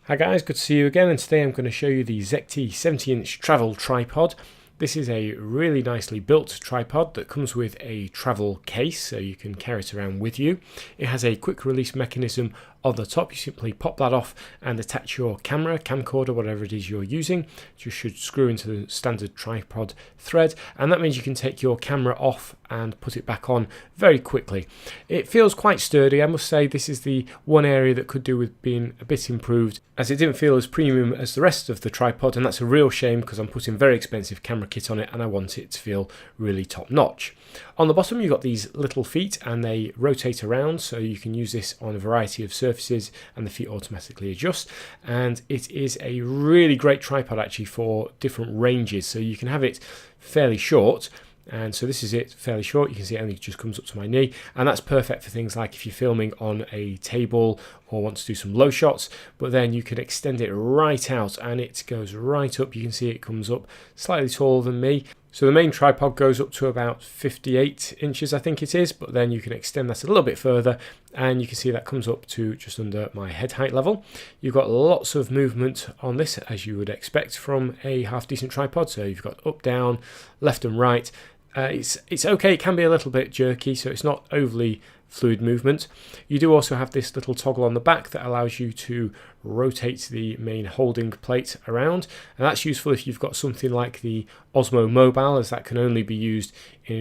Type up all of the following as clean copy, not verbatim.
Hi guys, good to see you again, and today I'm going to show you the Zecti 70-inch travel tripod. This is a really nicely built tripod that comes with a travel case so you can carry it around with you. It has a quick release mechanism on the top. You simply pop that off and attach your camera, camcorder, whatever it is you're using. You should screw into the standard tripod thread, and that means you can take your camera off and put it back on very quickly. It feels quite sturdy. I must say this is the one area that could do with being a bit improved, as it didn't feel as premium as the rest of the tripod, and that's a real shame because I'm putting very expensive camera kit on it and I want it to feel really top notch. On the bottom you've got these little feet and they rotate around, so you can use this on a variety of surfaces and the feet automatically adjust. And it is a really great tripod actually for different ranges, so you can have it fairly short. And so this is it, fairly short. You can see it only just comes up to my knee, and that's perfect for things like if you're filming on a table or want to do some low shots. But then you can extend it right out and it goes right up. You can see it comes up slightly taller than me. So the main tripod goes up to about 58 inches, I think it is, but then you can extend that a little bit further and you can see that comes up to just under my head height level. You've got lots of movement on this, as you would expect from a half decent tripod. So you've got up, down, left and right. It's okay, it can be a little bit jerky, so it's not overly fluid movement. You do also have this little toggle on the back that allows you to rotate the main holding plate around, and that's useful if you've got something like the Osmo Mobile, as that can only be used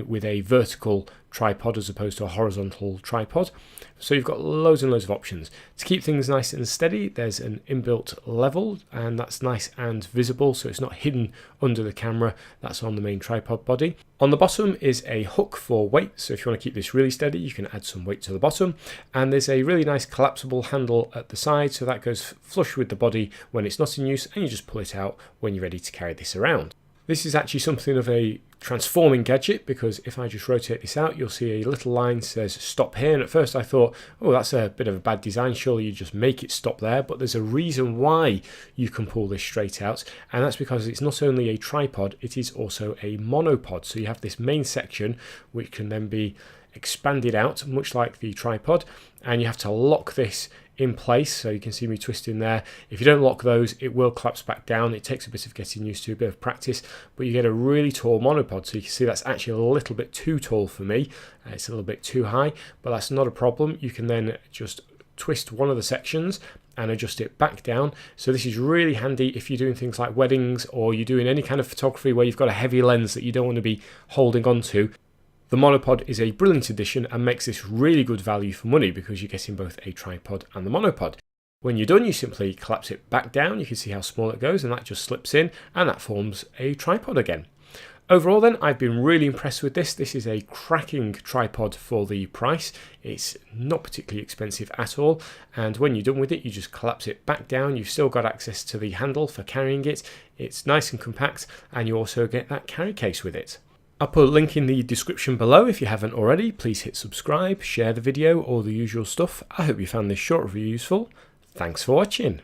with a vertical tripod as opposed to a horizontal tripod. So you've got loads and loads of options. To keep things nice and steady, there's an inbuilt level, and that's nice and visible, so it's not hidden under the camera. That's on the main tripod body. On the bottom is a hook for weight, so if you want to keep this really steady you can add some weight to the bottom, and there's a really nice collapsible handle at the side, so that goes flush with the body when it's not in use, and you just pull it out when you're ready to carry this around. This is actually something of a transforming gadget, because if I just rotate this out you'll see a little line says stop here, and at first I thought, oh, that's a bit of a bad design, surely you just make it stop there. But there's a reason why you can pull this straight out, and that's because it's not only a tripod, it is also a monopod. So you have this main section which can then be expanded out much like the tripod, and you have to lock this in place, so you can see me twisting there. If you don't lock those it will collapse back down. It takes a bit of getting used to, a bit of practice, but you get a really tall monopod. So you can see that's actually a little bit too tall for me. It's a little bit too high, but that's not a problem. You can then just twist one of the sections and adjust it back down. So this is really handy if you're doing things like weddings, or you're doing any kind of photography where you've got a heavy lens that you don't want to be holding on to. The monopod is a brilliant addition and makes this really good value for money, because you're getting both a tripod and the monopod. When you're done you simply collapse it back down. You can see how small it goes, and that just slips in and that forms a tripod again. Overall then, I've been really impressed with this. This is a cracking tripod for the price. It's not particularly expensive at all, and when you're done with it you just collapse it back down. You've still got access to the handle for carrying it. It's nice and compact, and you also get that carry case with it. I'll put a link in the description below. If you haven't already, please hit subscribe, share the video, all the usual stuff. I hope you found this short review useful. Thanks for watching.